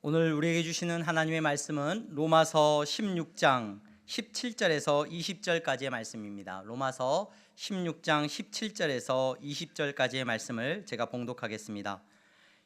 오늘 우리에게 주시는 하나님의 말씀은 로마서 16장 17절에서 20절까지의 말씀입니다. 로마서 16장 17절에서 20절까지의 말씀을 제가 봉독하겠습니다.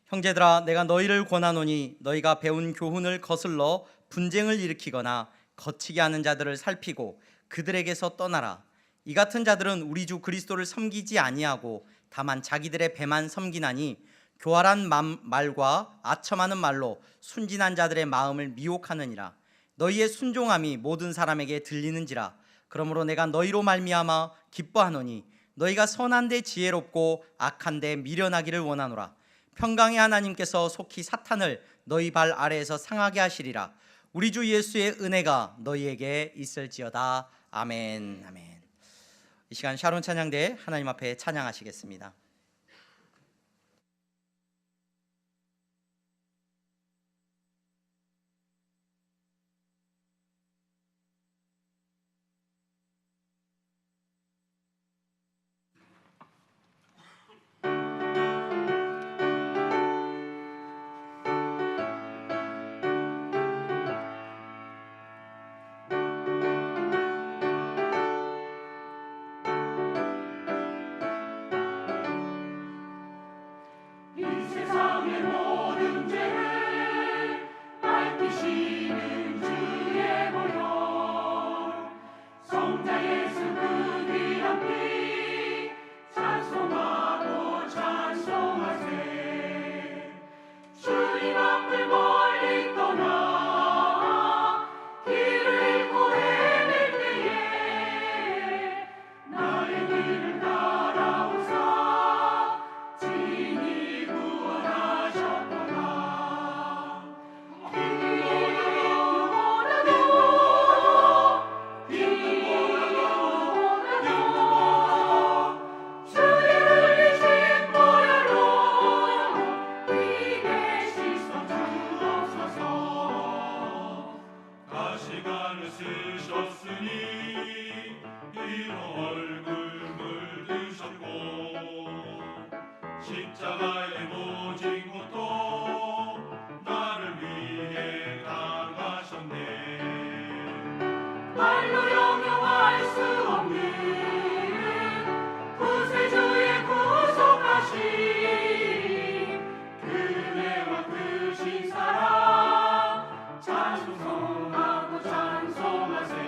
형제들아, 내가 너희를 권하노니 너희가 배운 교훈을 거슬러 분쟁을 일으키거나 거치게 하는 자들을 살피고 그들에게서 떠나라. 이 같은 자들은 우리 주 그리스도를 섬기지 아니하고 다만 자기들의 배만 섬기나니 교활한 말과 아첨하는 말로 순진한 자들의 마음을 미혹하느니라. 너희의 순종함이 모든 사람에게 들리는지라. 그러므로 내가 너희로 말미암아 기뻐하노니 너희가 선한데 지혜롭고 악한데 미련하기를 원하노라. 평강의 하나님께서 속히 사탄을 너희 발 아래에서 상하게 하시리라. 우리 주 예수의 은혜가 너희에게 있을지어다. 아멘. 아멘. 이 시간 샤론 찬양대 하나님 앞에 찬양하시겠습니다. 십자가의 모진 고통 나를 위해 당하셨네. 말로 영영할 수 없는 구세주의 구속하심, 그네와 크신 사랑 찬송하고 찬송하세.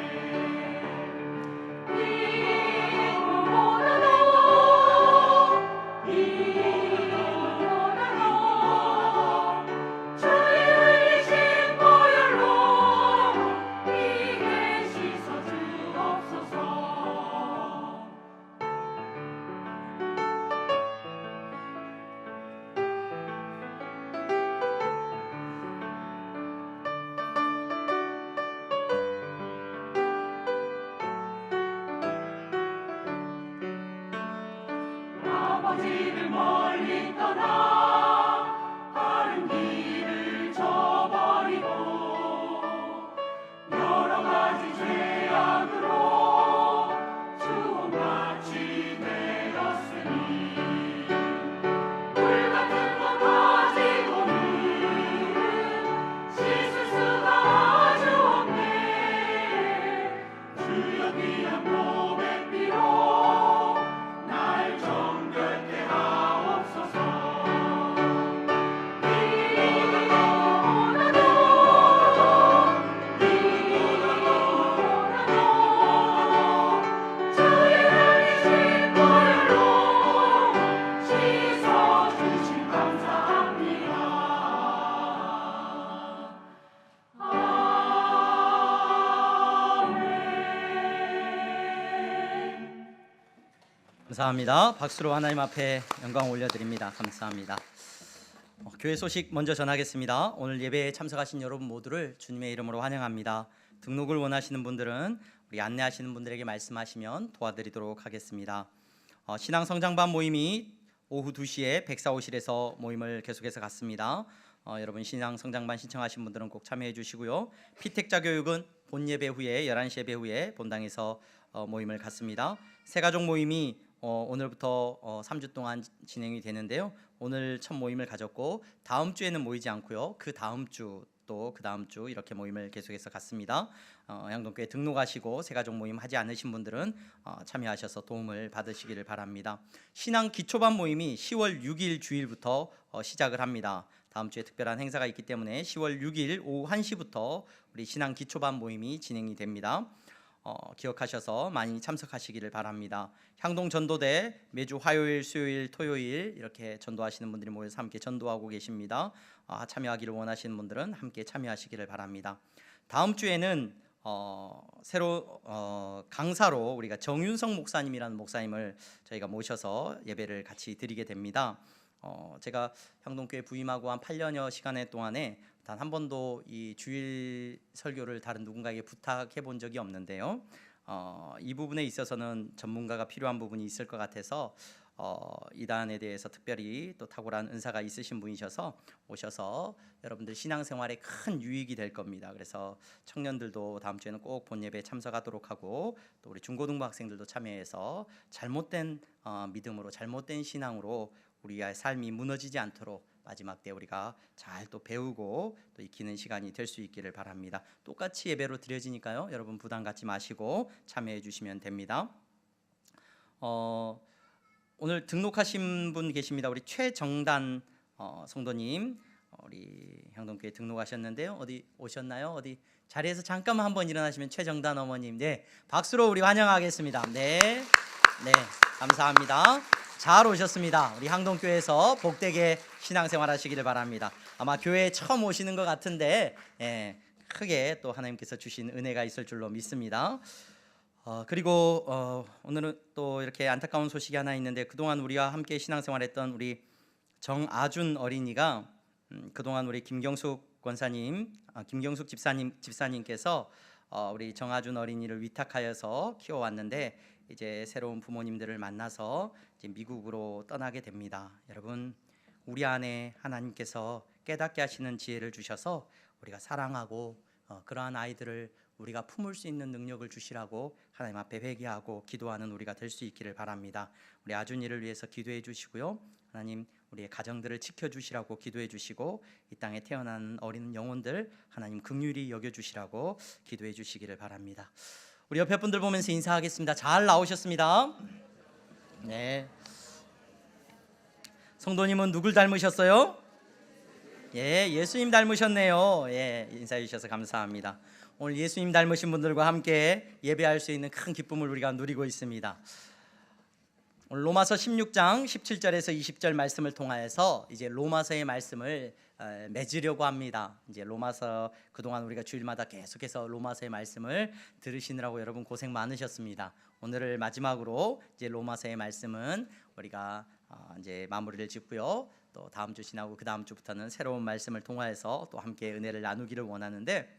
아버지를 멀리 떠나 다른 길을 저버리고 여러 가지 죄악으로 주홍같이 되었으니 불같은 것 가지고는 씻을 수가 아주 없네. 주여 귀한 보배 피로 날 정결케 하옵소서. 주의 흘리신 보혈로 씻어주심 감사합니다. 아멘. 감사합니다. 박수로 하나님 앞에 영광 올려드립니다. 감사합니다. 교회 소식 먼저 전하겠습니다. 오늘 예배에 참석하신 여러분 모두를 주님의 이름으로 환영합니다. 등록을 원하시는 분들은 우리 안내하시는 분들에게 말씀하시면 도와드리도록 하겠습니다. 신앙 성장반 모임이 오후 2시에 백사호실에서 모임을 계속해서 갖습니다. 여러분 신앙 성장반 신청하신 분들은 꼭 참여해 주시고요. 피택자 교육은 본 예배 후에 11시 예배 후에 본당에서 모임을 갖습니다. 새가족 모임이 오늘부터 3주 동안 진행이 되는데요. 오늘 첫 모임을 가졌고 다음 주에는 모이지 않고요. 그 다음 주 또 그 다음 주 이렇게 모임을 계속해서 갖습니다. 향동교회 등록하시고 새가족 모임 하지 않으신 분들은 참여하셔서 도움을 받으시기를 바랍니다. 신앙 기초반 모임이 10월 6일 주일부터 시작을 합니다. 다음 주에 특별한 행사가 있기 때문에 10월 6일 오후 1시부터 우리 신앙 기초반 모임이 진행이 됩니다. 기억하셔서 많이 참석하시기를 바랍니다. 향동 전도대 매주 화요일, 수요일, 토요일 이렇게 전도하시는 분들이 모여서 함께 전도하고 계십니다. 참여하기를 원하시는 분들은 함께 참여하시기를 바랍니다. 다음 주에는 새로 강사로 우리가 정윤성 목사님이라는 목사님을 저희가 모셔서 예배를 같이 드리게 됩니다. 제가 향동교회 부임하고 한 8년여 시간의 동안에 단 한 번도 이 주일 설교를 다른 누군가에게 부탁해 본 적이 없는데요. 이 부분에 있어서는 전문가가 필요한 부분이 있을 것 같아서 이단에 대해서 특별히 또 탁월한 은사가 있으신 분이셔서 오셔서 여러분들 신앙생활에 큰 유익이 될 겁니다. 그래서 청년들도 다음 주에는 꼭 본예배에 참석하도록 하고 또 우리 중고등부 학생들도 참여해서 잘못된 믿음으로 잘못된 신앙으로 우리의 삶이 무너지지 않도록 마지막 때 우리가 잘 또 배우고 또 익히는 시간이 될 수 있기를 바랍니다. 똑같이 예배로 드려지니까요. 여러분 부담 갖지 마시고 참여해 주시면 됩니다. 오늘 등록하신 분 계십니다. 우리 최정단 성도님, 우리 향동교회 등록하셨는데요. 어디 오셨나요? 어디 자리에서 잠깐만 한번 일어나시면 최정단 어머님, 네, 박수로 우리 환영하겠습니다. 네, 감사합니다. 잘 오셨습니다. 우리 향동교회에서 복되게 신앙생활 하시기를 바랍니다. 아마 교회에 처음 오시는 것 같은데 크게 또 하나님께서 주신 은혜가 있을 줄로 믿습니다. 그리고 오늘은 또 이렇게 안타까운 소식이 하나 있는데 그동안 우리와 함께 신앙생활했던 우리 정아준 어린이가 그동안 우리 김경숙 권사님, 김경숙 집사님께서 우리 정아준 어린이를 위탁하여서 키워왔는데 이제 새로운 부모님들을 만나서 이제 미국으로 떠나게 됩니다. 여러분, 우리 안에 하나님께서 깨닫게 하시는 지혜를 주셔서 우리가 사랑하고 그러한 아이들을 우리가 품을 수 있는 능력을 주시라고 하나님 앞에 회개하고 기도하는 우리가 될 수 있기를 바랍니다. 우리 아준이를 위해서 기도해 주시고요. 하나님 우리의 가정들을 지켜주시라고 기도해 주시고 이 땅에 태어난 어린 영혼들 하나님 긍휼히 여겨주시라고 기도해 주시기를 바랍니다. 우리 옆에 분들 보면서 인사하겠습니다. 잘 나오셨습니다. 네. 성도님은 누굴 닮으셨어요? 예, 예수님 닮으셨네요. 예, 인사해 주셔서 감사합니다. 오늘 예수님 닮으신 분들과 함께 예배할 수 있는 큰 기쁨을 우리가 누리고 있습니다. 오늘 로마서 16장 17절에서 20절 말씀을 통하여서 이제 로마서의 말씀을 맺으려고 합니다. 이제 로마서 그동안 우리가 주일마다 계속해서 로마서의 말씀을 들으시느라고 여러분 고생 많으셨습니다. 오늘을 마지막으로 이제 로마서의 말씀은 우리가 이제 마무리를 짓고요. 또 다음 주 지나고 그 다음 주부터는 새로운 말씀을 통하여서 또 함께 은혜를 나누기를 원하는데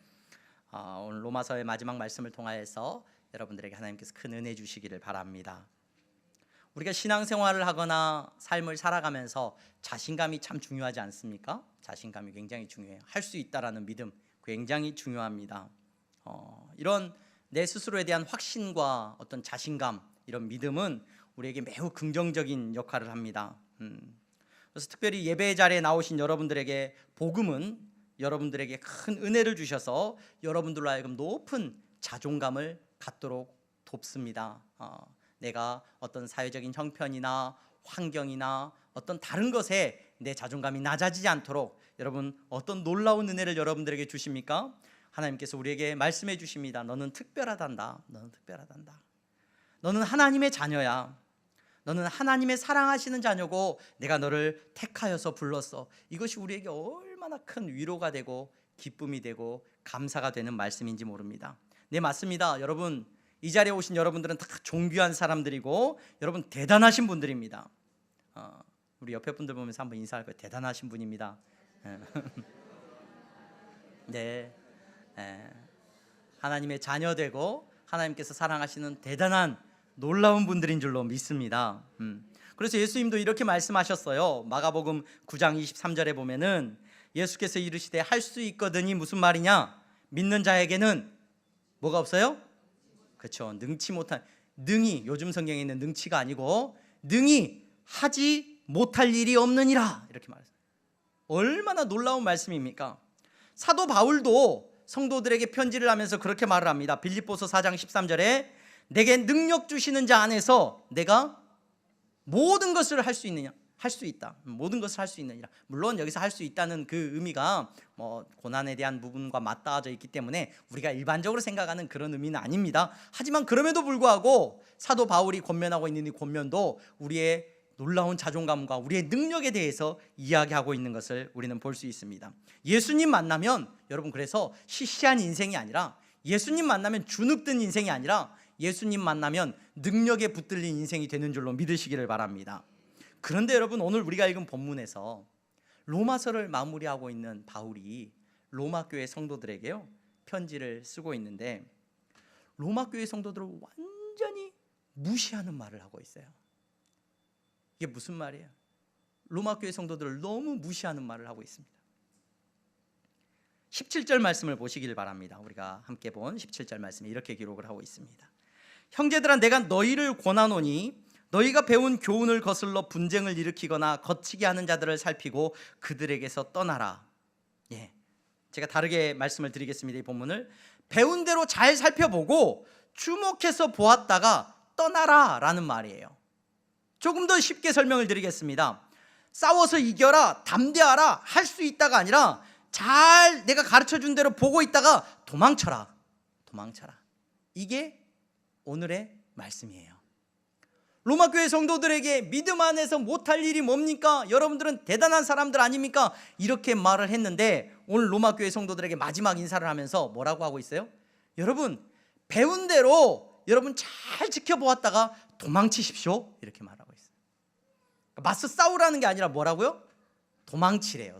오늘 로마서의 마지막 말씀을 통하여서 여러분들에게 하나님께서 큰 은혜 주시기를 바랍니다. 우리가 신앙생활을 하거나 삶을 살아가면서 자신감이 참 중요하지 않습니까? 자신감이 굉장히 중요해요. 할 수 있다라는 믿음 굉장히 중요합니다. 이런 내 스스로에 대한 확신과 어떤 자신감, 이런 믿음은 우리에게 매우 긍정적인 역할을 합니다. 그래서 특별히 예배 자리에 나오신 여러분들에게 복음은 여러분들에게 큰 은혜를 주셔서 여러분들로 하여금 높은 자존감을 갖도록 돕습니다. 내가 어떤 사회적인 형편이나 환경이나 어떤 다른 것에 내 자존감이 낮아지지 않도록 여러분 어떤 놀라운 은혜를 여러분들에게 주십니까? 하나님께서 우리에게 말씀해 주십니다. 너는 특별하단다. 너는 특별하단다. 너는 하나님의 자녀야. 너는 하나님의 사랑하시는 자녀고 내가 너를 택하여서 불렀어. 이것이 우리에게 얼마나 큰 위로가 되고 기쁨이 되고 감사가 되는 말씀인지 모릅니다. 네, 맞습니다. 여러분, 이 자리에 오신 여러분들은 다 존귀한 사람들이고 여러분 대단하신 분들입니다. 우리 옆에 분들 보면서 한번 인사할 거예요. 대단하신 분입니다. 네, 하나님의 자녀되고 하나님께서 사랑하시는 대단한 놀라운 분들인 줄로 믿습니다. 그래서 예수님도 이렇게 말씀하셨어요. 마가복음 9장 23절에 보면은 예수께서 이르시되 할 수 있거든이 무슨 말이냐? 믿는 자에게는 뭐가 없어요? 그렇죠. 능치 못한, 능이 요즘 성경에 있는 능치가 아니고 능히 하지 못할 일이 없느니라 이렇게 말했어요. 얼마나 놀라운 말씀입니까? 사도 바울도 성도들에게 편지를 하면서 그렇게 말을 합니다. 빌립보서 4장 13절에 내게 능력 주시는 자 안에서 내가 모든 것을 할 수 있느냐? 할 수 있다. 모든 것을 할 수 있느니라. 물론 여기서 할 수 있다는 그 의미가 고난에 대한 부분과 맞닿아져 있기 때문에 우리가 일반적으로 생각하는 그런 의미는 아닙니다. 하지만 그럼에도 불구하고 사도 바울이 권면하고 있는 이 권면도 우리의 놀라운 자존감과 우리의 능력에 대해서 이야기하고 있는 것을 우리는 볼 수 있습니다. 예수님 만나면 여러분 그래서 시시한 인생이 아니라, 예수님 만나면 주눅든 인생이 아니라 예수님 만나면 능력에 붙들린 인생이 되는 줄로 믿으시기를 바랍니다. 그런데 여러분, 오늘 우리가 읽은 본문에서 로마서를 마무리하고 있는 바울이 로마 교회 성도들에게요 편지를 쓰고 있는데, 로마 교회 성도들을 완전히 무시하는 말을 하고 있어요. 이게 무슨 말이에요? 로마 교회 성도들을 너무 무시하는 말을 하고 있습니다. 17절 말씀을 보시길 바랍니다. 우리가 함께 본 17절 말씀에 이렇게 기록을 하고 있습니다. 형제들아, 내가 너희를 권하노니 너희가 배운 교훈을 거슬러 분쟁을 일으키거나 거치게 하는 자들을 살피고 그들에게서 떠나라. 제가 다르게 말씀을 드리겠습니다. 이 본문을 배운 대로 잘 살펴보고 주목해서 보았다가 떠나라 라는 말이에요. 조금 더 쉽게 설명을 드리겠습니다. 싸워서 이겨라, 담대하라, 할 수 있다가 아니라 잘 내가 가르쳐준 대로 보고 있다가 도망쳐라. 이게 오늘의 말씀이에요. 로마 교회 성도들에게 믿음 안에서 못할 일이 뭡니까? 여러분들은 대단한 사람들 아닙니까? 이렇게 말을 했는데 오늘 로마 교회 성도들에게 마지막 인사를 하면서 뭐라고 하고 있어요? 여러분, 배운 대로 여러분 잘 지켜보았다가 도망치십시오 이렇게 말하고 있어요. 맞서 싸우라는 게 아니라 뭐라고요? 도망치래요.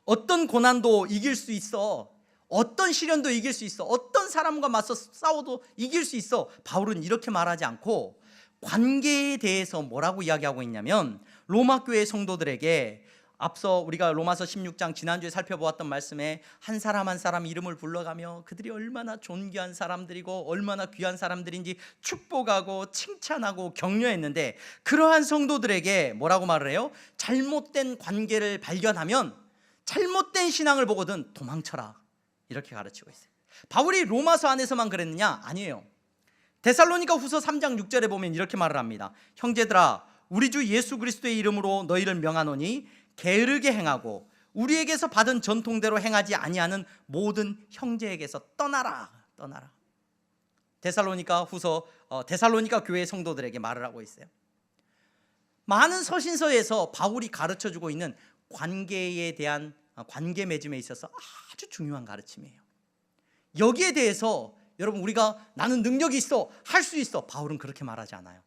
어떤 고난도 이길 수 있어. 어떤 시련도 이길 수 있어. 어떤 사람과 맞서 싸워도 이길 수 있어. 바울은 이렇게 말하지 않고 관계에 대해서 뭐라고 이야기하고 있냐면, 로마 교회 성도들에게 앞서 우리가 로마서 16장 지난주에 살펴보았던 말씀에 한 사람 한 사람 이름을 불러가며 그들이 얼마나 존귀한 사람들이고 얼마나 귀한 사람들인지 축복하고 칭찬하고 격려했는데, 그러한 성도들에게 뭐라고 말을 해요? 잘못된 관계를 발견하면, 잘못된 신앙을 보거든 도망쳐라 이렇게 가르치고 있어요. 바울이 로마서 안에서만 그랬느냐? 아니에요. 데살로니가 후서 3장 6절에 보면 이렇게 말을 합니다. 형제들아, 우리 주 예수 그리스도의 이름으로 너희를 명하노니 게으르게 행하고 우리에게서 받은 전통대로 행하지 아니하는 모든 형제에게서 떠나라. 데살로니가 후서 데살로니가 교회 성도들에게 말을 하고 있어요. 많은 서신서에서 바울이 가르쳐주고 있는 관계에 대한 관계 맺음에 있어서 아주 중요한 가르침이에요. 여기에 대해서 여러분, 우리가 나는 능력이 있어, 할 수 있어, 바울은 그렇게 말하지 않아요.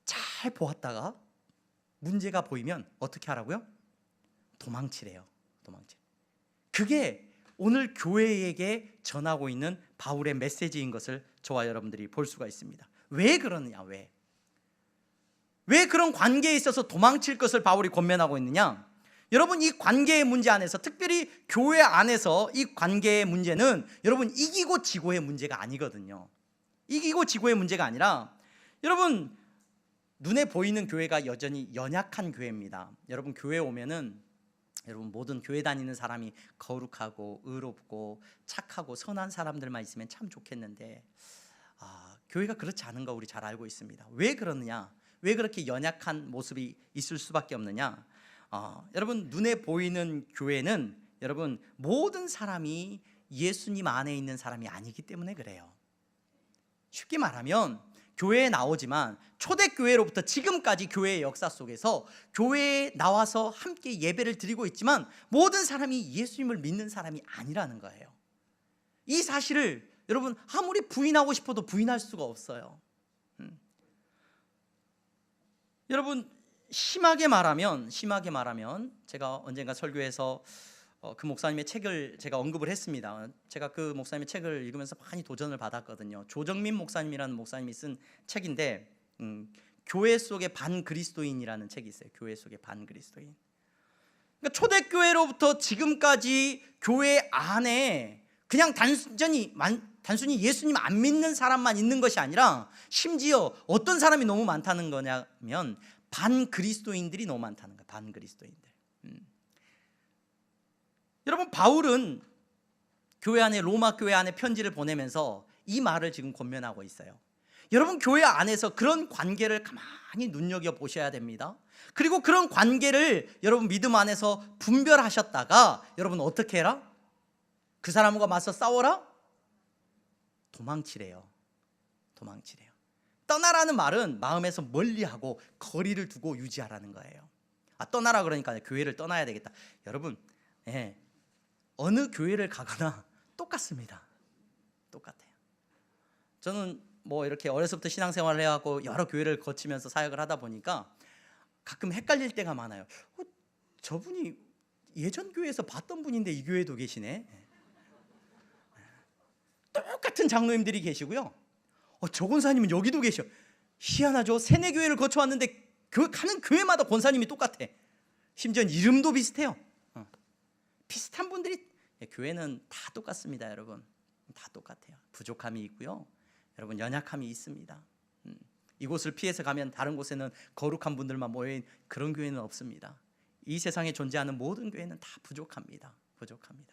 잘 보았다가 문제가 보이면 어떻게 하라고요? 도망치래요. 그게 오늘 교회에게 전하고 있는 바울의 메시지인 것을 저와 여러분들이 볼 수가 있습니다. 왜 그러느냐? 왜 그런 관계에 있어서 도망칠 것을 바울이 권면하고 있느냐? 여러분, 이 관계의 문제 안에서, 특별히 교회 안에서 이 관계의 문제는 여러분 이기고 지고의 문제가 아니거든요. 이기고 지고의 문제가 아니라, 여러분 눈에 보이는 교회가 여전히 연약한 교회입니다. 여러분 교회 오면은 여러분 모든 교회 다니는 사람이 거룩하고 의롭고 착하고 선한 사람들만 있으면 참 좋겠는데, 교회가 그렇지 않은 거 우리 잘 알고 있습니다. 왜 그러느냐? 왜 그렇게 연약한 모습이 있을 수밖에 없느냐? 여러분 눈에 보이는 교회는 여러분 모든 사람이 예수님 안에 있는 사람이 아니기 때문에 그래요. 쉽게 말하면 교회에 나오지만 초대교회로부터 지금까지 교회의 역사 속에서 교회에 나와서 함께 예배를 드리고 있지만 모든 사람이 예수님을 믿는 사람이 아니라는 거예요. 이 사실을 여러분 아무리 부인하고 싶어도 부인할 수가 없어요. 여러분 심하게 말하면 제가 언젠가 설교에서 그 목사님의 책을 제가 언급을 했습니다. 제가 그 목사님의 책을 읽으면서 많이 도전을 받았거든요. 조정민 목사님이라는 목사님이 쓴 책인데 교회 속의 반그리스도인이라는 책이 있어요. 교회 속의 반그리스도인. 그러니까 초대교회로부터 지금까지 교회 안에 그냥 단순히 예수님 안 믿는 사람만 있는 것이 아니라 심지어 어떤 사람이 너무 많다는 거냐면 반그리스도인들이 너무 많다는 거예요. 반그리스도인들. 여러분, 바울은 교회 안에, 로마 교회 안에 편지를 보내면서 이 말을 지금 권면하고 있어요. 여러분, 교회 안에서 그런 관계를 가만히 눈여겨보셔야 됩니다. 그리고 그런 관계를 여러분 믿음 안에서 분별하셨다가 여러분 어떻게 해라? 그 사람과 맞서 싸워라? 도망치래요. 도망치래요. 떠나라는 말은 마음에서 멀리하고 거리를 두고 유지하라는 거예요. 떠나라 그러니까 교회를 떠나야 되겠다. 여러분, 어느 교회를 가거나 똑같습니다. 똑같아요. 저는 뭐 이렇게 어려서부터 신앙생활을 해갖고 여러 교회를 거치면서 사역을 하다 보니까 가끔 헷갈릴 때가 많아요. 저분이 예전 교회에서 봤던 분인데 이 교회도 계시네. 똑같은 장로님들이 계시고요. 저 권사님은 여기도 계셔. 희한하죠. 세네 교회를 거쳐왔는데 가는 교회마다 권사님이 똑같아. 심지어 이름도 비슷해요. 비슷한 분들이, 교회는 다 똑같습니다. 여러분, 다 똑같아요. 부족함이 있고요, 여러분 연약함이 있습니다. 이곳을 피해서 가면 다른 곳에는 거룩한 분들만 모여있는 그런 교회는 없습니다. 이 세상에 존재하는 모든 교회는 다 부족합니다. 부족합니다.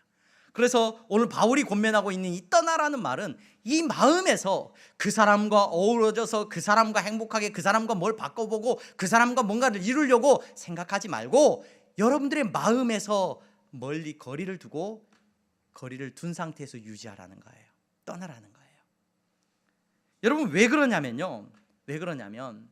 그래서 오늘 바울이 권면하고 있는 이 떠나라는 말은 이 마음에서 그 사람과 어우러져서 그 사람과 행복하게 그 사람과 뭘 바꿔보고 그 사람과 뭔가를 이루려고 생각하지 말고 여러분들의 마음에서 멀리 거리를 두고 거리를 둔 상태에서 유지하라는 거예요. 떠나라는 거예요. 여러분, 왜 그러냐면요, 왜 그러냐면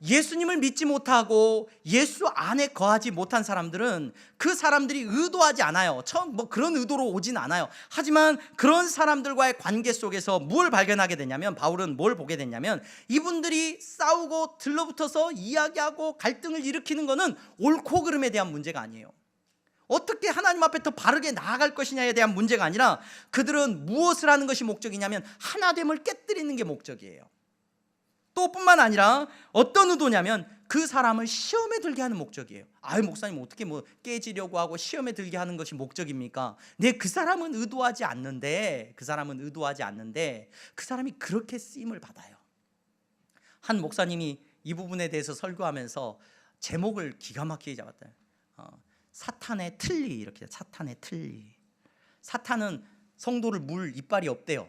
예수님을 믿지 못하고 예수 안에 거하지 못한 사람들은 그 사람들이 의도하지 않아요. 처음 뭐 그런 의도로 오진 않아요. 하지만 그런 사람들과의 관계 속에서 뭘 발견하게 되냐면, 바울은 뭘 보게 됐냐면, 이분들이 싸우고 들러붙어서 이야기하고 갈등을 일으키는 것은 옳고 그름에 대한 문제가 아니에요. 어떻게 하나님 앞에 더 바르게 나아갈 것이냐에 대한 문제가 아니라 그들은 무엇을 하는 것이 목적이냐면 하나됨을 깨뜨리는 게 목적이에요. 또 뿐만 아니라 어떤 의도냐면 그 사람을 시험에 들게 하는 목적이에요. 목사님 어떻게 뭐 깨지려고 하고 시험에 들게 하는 것이 목적입니까? 그 사람은 의도하지 않는데 그 사람이 그렇게 쓰임을 받아요. 한 목사님이 이 부분에 대해서 설교하면서 제목을 기가 막히게 잡았대요. 사탄의 틀니, 이렇게. 사탄의 틀니. 사탄은 성도를 물 이빨이 없대요.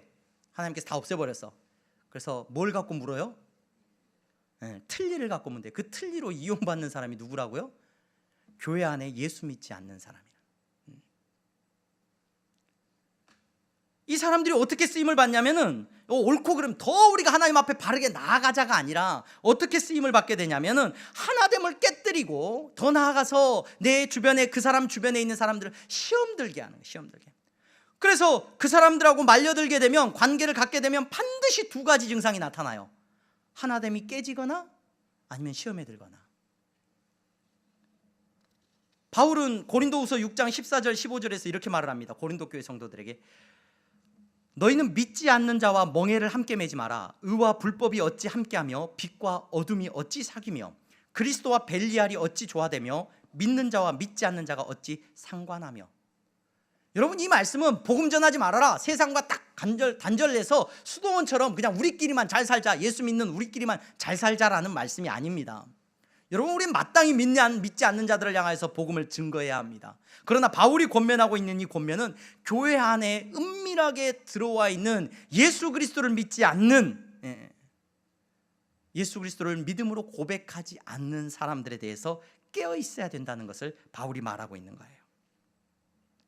하나님께서 다 없애버렸어. 그래서 뭘 갖고 물어요? 틀니를 갖고 물면 돼. 그 틀니로 이용받는 사람이 누구라고요? 교회 안에 예수 믿지 않는 사람이라. 이 사람들이 어떻게 쓰임을 받냐면은, 옳고 그름 더 우리가 하나님 앞에 바르게 나아가자가 아니라 어떻게 쓰임을 받게 되냐면은 하나됨을 깨뜨리고 더 나아가서 내 주변에, 그 사람 주변에 있는 사람들을 시험 들게 하는 거예요. 시험 들게. 그래서 그 사람들하고 말려들게 되면, 관계를 갖게 되면 반드시 두 가지 증상이 나타나요. 하나됨이 깨지거나 아니면 시험에 들거나. 바울은 고린도후서 6장 14절 15절에서 이렇게 말을 합니다. 고린도 교회 성도들에게, 너희는 믿지 않는 자와 멍에를 함께 매지 마라. 의와 불법이 어찌 함께하며 빛과 어둠이 어찌 사귀며 그리스도와 벨리알이 어찌 조화되며 믿는 자와 믿지 않는 자가 어찌 상관하며. 여러분, 이 말씀은 복음 전하지 말아라, 세상과 딱 단절해서 수도원처럼 그냥 우리끼리만 잘 살자, 예수 믿는 우리끼리만 잘 살자라는 말씀이 아닙니다. 여러분, 우리는 마땅히 믿지 않는 자들을 향해서 복음을 증거해야 합니다. 그러나 바울이 권면하고 있는 이 권면은 교회 안에 은밀하게 들어와 있는 예수 그리스도를 믿지 않는, 예수 그리스도를 믿음으로 고백하지 않는 사람들에 대해서 깨어 있어야 된다는 것을 바울이 말하고 있는 거예요.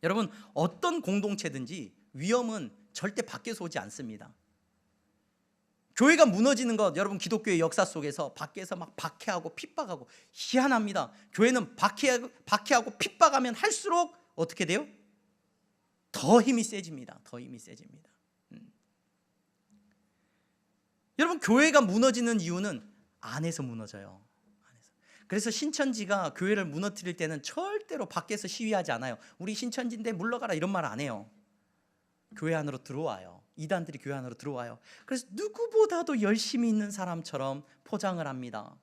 여러분, 어떤 공동체든지 위험은 절대 밖에서 오지 않습니다. 교회가 무너지는 것, 여러분 기독교의 역사 속에서 밖에서 막 박해하고 핍박하고, 희한합니다. 교회는 박해하고 핍박하면 할수록 어떻게 돼요? 더 힘이 세집니다. 더 힘이 세집니다. 여러분, 교회가 무너지는 이유는 안에서 무너져요. 안에서. 그래서 신천지가 교회를 무너뜨릴 때는 절대로 밖에서 시위하지 않아요. 우리 신천지인데 물러가라 이런 말 안 해요. 교회 안으로 들어와요. 이단들이 교회 안으로 들어와요. 그래서 누구보다도 열심히 있는 사람처럼 포장을 합니다.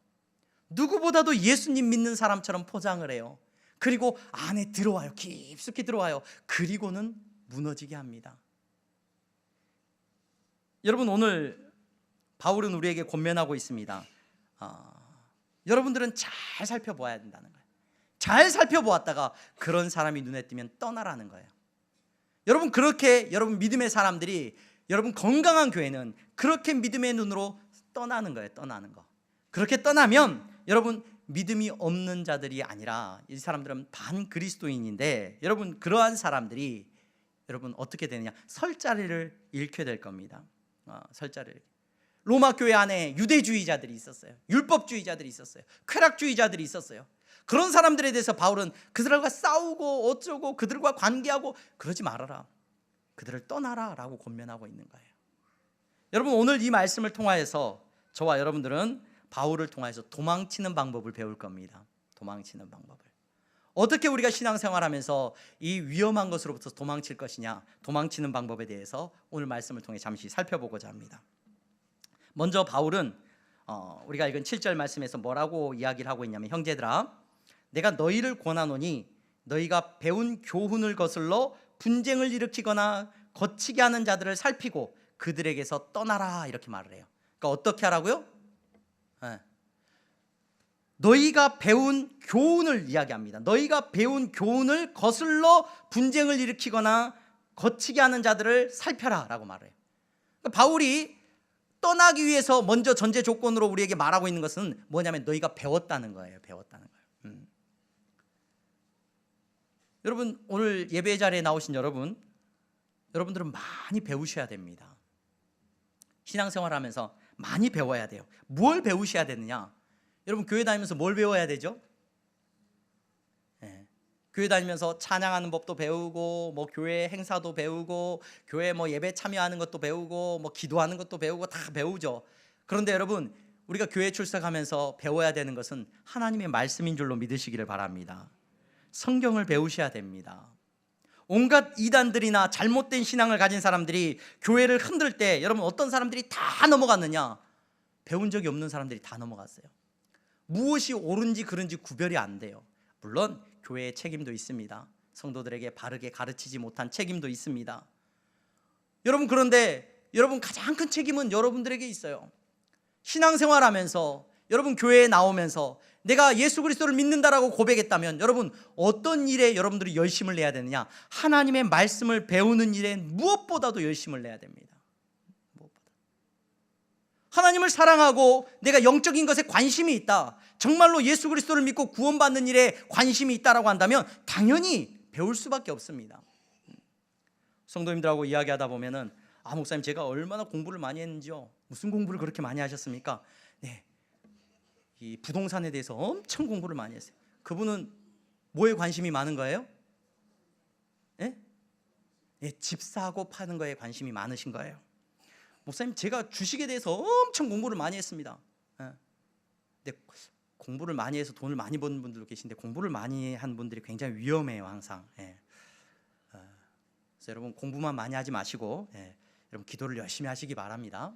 누구보다도 예수님 믿는 사람처럼 포장을 해요. 그리고 안에 들어와요. 깊숙이 들어와요. 그리고는 무너지게 합니다. 여러분, 오늘 바울은 우리에게 권면하고 있습니다. 여러분들은 잘 살펴보아야 된다는 거예요. 잘 살펴보았다가 그런 사람이 눈에 띄면 떠나라는 거예요. 여러분, 그렇게 여러분 믿음의 사람들이, 여러분 건강한 교회는 그렇게 믿음의 눈으로 떠나는 거예요. 떠나는 거. 그렇게 떠나면 여러분 믿음이 없는 자들이 아니라, 이 사람들은 반그리스도인인데, 여러분 그러한 사람들이 여러분 어떻게 되느냐, 설 자리를 잃게 될 겁니다. 설 자리를. 로마 교회 안에 유대주의자들이 있었어요. 율법주의자들이 있었어요. 쾌락주의자들이 있었어요. 그런 사람들에 대해서 바울은 그들과 싸우고 어쩌고 그들과 관계하고 그러지 말아라, 그들을 떠나라 라고 권면하고 있는 거예요. 여러분, 오늘 이 말씀을 통하여서 저와 여러분들은 바울을 통해서 도망치는 방법을 배울 겁니다. 도망치는 방법을. 어떻게 우리가 신앙생활하면서 이 위험한 것으로부터 도망칠 것이냐, 도망치는 방법에 대해서 오늘 말씀을 통해 잠시 살펴보고자 합니다. 먼저 바울은 우리가 읽은 7절 말씀에서 뭐라고 이야기를 하고 있냐면, 형제들아, 내가 너희를 권하노니 너희가 배운 교훈을 거슬러 분쟁을 일으키거나 거치게 하는 자들을 살피고 그들에게서 떠나라, 이렇게 말을 해요. 그러니까 어떻게 하라고요? 너희가 배운 교훈을 이야기합니다. 너희가 배운 교훈을 거슬러 분쟁을 일으키거나 거치게 하는 자들을 살펴라 라고 말해요. 그러니까 바울이 떠나기 위해서 먼저 전제 조건으로 우리에게 말하고 있는 것은 뭐냐면 너희가 배웠다는 거예요. 배웠다는 거예요. 여러분, 오늘 예배 자리에 나오신 여러분들은 많이 배우셔야 됩니다. 신앙생활하면서 많이 배워야 돼요. 뭘 배우셔야 되느냐? 여러분, 교회 다니면서 뭘 배워야 되죠? 교회 다니면서 찬양하는 법도 배우고, 뭐 교회 행사도 배우고, 교회 뭐 예배 참여하는 것도 배우고, 뭐 기도하는 것도 배우고, 다 배우죠. 그런데 여러분, 우리가 교회 출석하면서 배워야 되는 것은 하나님의 말씀인 줄로 믿으시기를 바랍니다. 성경을 배우셔야 됩니다. 온갖 이단들이나 잘못된 신앙을 가진 사람들이 교회를 흔들 때 여러분 어떤 사람들이 다 넘어갔느냐? 배운 적이 없는 사람들이 다 넘어갔어요. 무엇이 옳은지 그른지 구별이 안 돼요. 물론 교회의 책임도 있습니다. 성도들에게 바르게 가르치지 못한 책임도 있습니다. 여러분, 그런데 여러분 가장 큰 책임은 여러분들에게 있어요. 신앙생활하면서 여러분 교회에 나오면서 내가 예수 그리스도를 믿는다라고 고백했다면 여러분 어떤 일에 여러분들이 열심을 내야 되느냐? 하나님의 말씀을 배우는 일에 무엇보다도 열심을 내야 됩니다. 무엇보다. 하나님을 사랑하고 내가 영적인 것에 관심이 있다, 정말로 예수 그리스도를 믿고 구원받는 일에 관심이 있다라고 한다면 당연히 배울 수밖에 없습니다. 성도님들하고 이야기하다 보면은, 목사님 제가 얼마나 공부를 많이 했는지요. 무슨 공부를 그렇게 많이 하셨습니까? 네, 이 부동산에 대해서 엄청 공부를 많이 했어요. 그분은 뭐에 관심이 많은 거예요? 집 사고 파는 거에 관심이 많으신 거예요. 목사님 제가 주식에 대해서 엄청 공부를 많이 했습니다. 근데 공부를 많이 해서 돈을 많이 버는 분들도 계신데 공부를 많이 한 분들이 굉장히 위험해요, 항상. 그래서 여러분 공부만 많이 하지 마시고 여러분 기도를 열심히 하시기 바랍니다.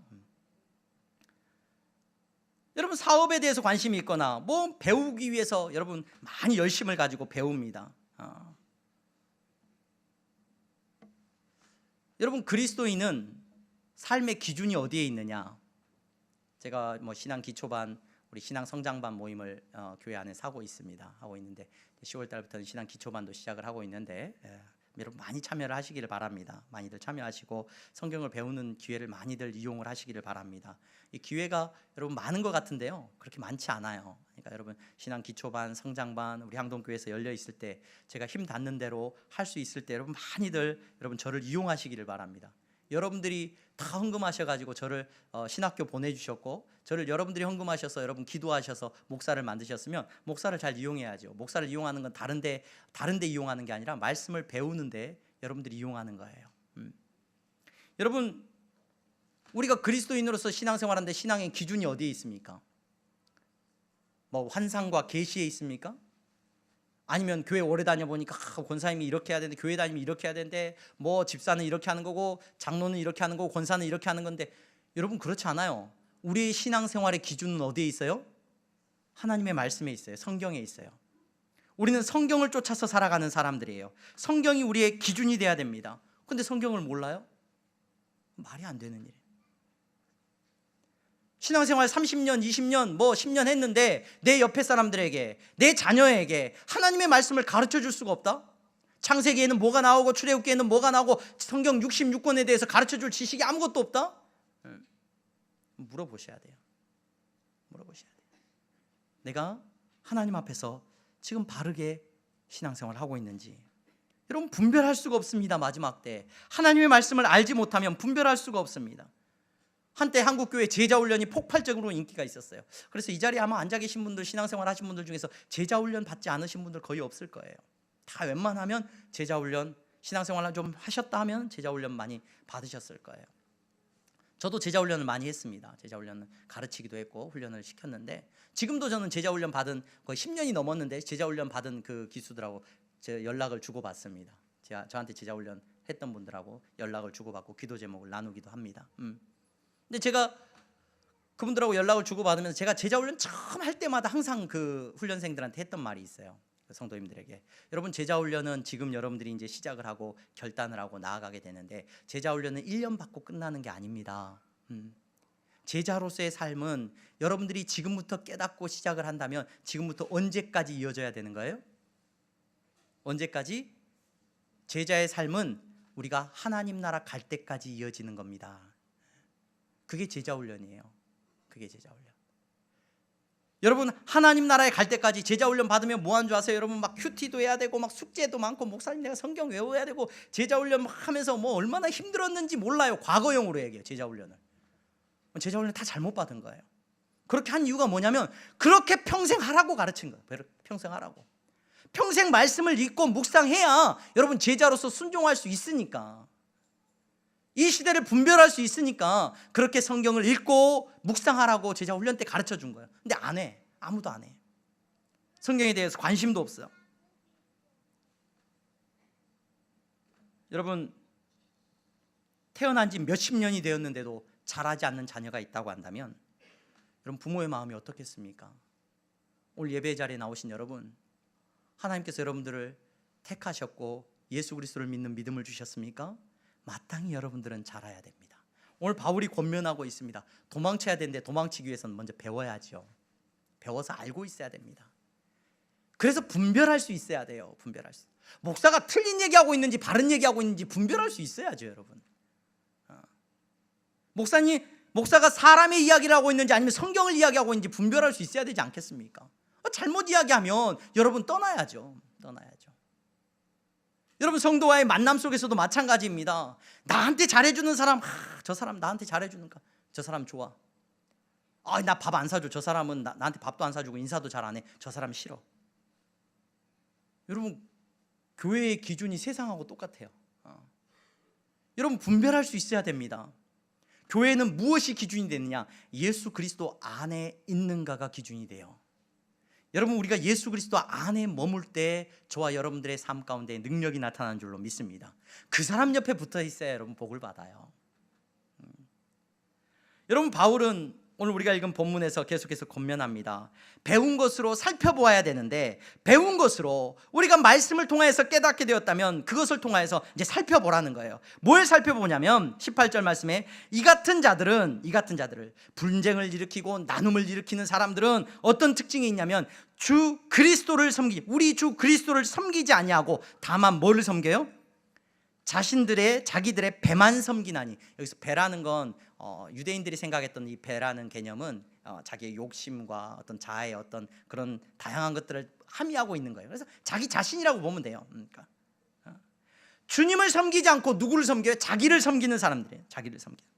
여러분 사업에 대해서 관심이 있거나 뭐 배우기 위해서 여러분 많이 열심을 가지고 배웁니다. 여러분 그리스도인은 삶의 기준이 어디에 있느냐? 제가 뭐 신앙 기초반, 우리 신앙 성장반 모임을 교회 안에 하고 있는데 10월 달부터는 신앙 기초반도 시작을 하고 있는데 여러분 많이 참여를 하시기를 바랍니다. 많이들 참여하시고 성경을 배우는 기회를 많이들 이용을 하시기를 바랍니다. 이 기회가 여러분 많은 것 같은데요, 그렇게 많지 않아요. 그러니까 여러분 신앙 기초반, 성장반 우리 항동교회에서 열려 있을 때 제가 힘 닿는 대로 할 수 있을 때 여러분 많이들 여러분 저를 이용하시기를 바랍니다. 여러분들이 다 헌금하셔가지고 저를 신학교 보내주셨고, 저를 여러분들이 헌금하셔서 여러분 기도하셔서 목사를 만드셨으면 목사를 잘 이용해야죠. 목사를 이용하는 건 다른데 이용하는 게 아니라 말씀을 배우는데 여러분들이 이용하는 거예요. 여러분 우리가 그리스도인으로서 신앙생활하는데 신앙의 기준이 어디에 있습니까? 뭐 환상과 계시에 있습니까? 아니면 교회 오래 다녀보니까 권사님이 이렇게 해야 되는데, 교회 다니면 이렇게 해야 되는데, 뭐 집사는 이렇게 하는 거고 장로는 이렇게 하는 거고 권사는 이렇게 하는 건데, 여러분 그렇지 않아요. 우리의 신앙생활의 기준은 어디에 있어요? 하나님의 말씀에 있어요. 성경에 있어요. 우리는 성경을 쫓아서 살아가는 사람들이에요. 성경이 우리의 기준이 돼야 됩니다. 근데 성경을 몰라요? 말이 안 되는 일이에요. 신앙생활 30년, 20년, 10년 했는데 내 옆에 사람들에게, 내 자녀에게 하나님의 말씀을 가르쳐 줄 수가 없다? 창세기에는 뭐가 나오고 출애굽기에는 뭐가 나오고 성경 66권에 대해서 가르쳐 줄 지식이 아무것도 없다? 물어보셔야 돼요. 물어보셔야 돼요. 내가 하나님 앞에서 지금 바르게 신앙생활을 하고 있는지. 여러분, 분별할 수가 없습니다. 마지막 때 하나님의 말씀을 알지 못하면 분별할 수가 없습니다. 한때 한국교회 제자훈련이 폭발적으로 인기가 있었어요. 그래서 이 자리에 아마 앉아 계신 분들, 신앙생활 하신 분들 중에서 제자훈련 받지 않으신 분들 거의 없을 거예요. 다 웬만하면 제자훈련, 신앙생활을 좀 하셨다 하면 제자훈련 많이 받으셨을 거예요. 저도 제자훈련을 많이 했습니다. 제자훈련을 가르치기도 했고 훈련을 시켰는데, 지금도 저는 제자훈련 받은 거의 10년이 넘었는데 제자훈련 받은 그 기수들하고 제가 연락을 주고받습니다. 저한테 제자훈련 했던 분들하고 연락을 주고받고 기도 제목을 나누기도 합니다. 근데 제가 그분들하고 연락을 주고받으면서 제가 제자훈련 처음 할 때마다 항상 그 훈련생들한테 했던 말이 있어요. 그 성도님들에게, 여러분, 제자훈련은 지금 여러분들이 이제 시작을 하고 결단을 하고 나아가게 되는데 제자훈련은 1년 받고 끝나는 게 아닙니다. 제자로서의 삶은 여러분들이 지금부터 깨닫고 시작을 한다면 지금부터 언제까지 이어져야 되는 거예요? 언제까지? 제자의 삶은 우리가 하나님 나라 갈 때까지 이어지는 겁니다. 그게 제자훈련이에요. 그게 제자훈련. 여러분, 하나님 나라에 갈 때까지 제자훈련 받으면 뭐 하는 줄 아세요? 여러분, 막 큐티도 해야 되고 막 숙제도 많고 목사님 내가 성경 외워야 되고 제자훈련 하면서 얼마나 힘들었는지 몰라요. 과거형으로 얘기해요. 제자훈련을. 제자훈련 다 잘못 받은 거예요. 그렇게 한 이유가 뭐냐면 그렇게 평생 하라고 가르친 거예요. 평생 하라고. 평생 말씀을 읽고 묵상해야 여러분 제자로서 순종할 수 있으니까, 이 시대를 분별할 수 있으니까 그렇게 성경을 읽고 묵상하라고 제자 훈련 때 가르쳐 준 거예요. 근데 안 해. 아무도 안 해. 성경에 대해서 관심도 없어요. 여러분, 태어난 지 몇십 년이 되었는데도 자라지 않는 자녀가 있다고 한다면 여러분, 부모의 마음이 어떻겠습니까? 오늘 예배 자리에 나오신 여러분, 하나님께서 여러분들을 택하셨고 예수 그리스도를 믿는 믿음을 주셨습니까? 마땅히 여러분들은 자라야 됩니다. 오늘 바울이 권면하고 있습니다. 도망쳐야 되는데 도망치기 위해서는 먼저 배워야죠. 배워서 알고 있어야 됩니다. 그래서 분별할 수 있어야 돼요. 분별할 수. 목사가 틀린 얘기하고 있는지 바른 얘기하고 있는지 분별할 수 있어야죠, 여러분. 목사가 사람의 이야기를 하고 있는지 아니면 성경을 이야기하고 있는지 분별할 수 있어야 되지 않겠습니까? 잘못 이야기하면 여러분 떠나야죠. 여러분, 성도와의 만남 속에서도 마찬가지입니다. 나한테 잘해주는 사람, 저 사람 나한테 잘해주는가? 저 사람 좋아. 나 밥 안 사줘. 저 사람은 나한테 밥도 안 사주고 인사도 잘 안 해. 저 사람 싫어. 여러분, 교회의 기준이 세상하고 똑같아요. 여러분, 분별할 수 있어야 됩니다. 교회는 무엇이 기준이 되느냐? 예수 그리스도 안에 있는가가 기준이 돼요. 여러분, 우리가 예수 그리스도 안에 머물 때 저와 여러분들의 삶 가운데 능력이 나타나는 줄로 믿습니다. 그 사람 옆에 붙어 있어야 여러분 복을 받아요. 여러분, 바울은 오늘 우리가 읽은 본문에서 계속해서 권면합니다. 배운 것으로 살펴보아야 되는데, 배운 것으로 우리가 말씀을 통하여서 깨닫게 되었다면 그것을 통하여서 이제 살펴보라는 거예요. 뭘 살펴보냐면 18절 말씀에 이 같은 자들을 분쟁을 일으키고 나눔을 일으키는 사람들은 어떤 특징이 있냐면 우리 주 그리스도를 섬기지 아니하고 다만 뭐를 섬겨요? 자기들의 배만 섬기나니. 여기서 배라는 건 유대인들이 생각했던 이 배라는 개념은 자기의 욕심과 어떤 자아의 어떤 그런 다양한 것들을 함의하고 있는 거예요. 그래서 자기 자신이라고 보면 돼요. 그러니까 주님을 섬기지 않고 누구를 섬겨요? 자기를 섬기는 사람들이에요. 자기를 섬기는.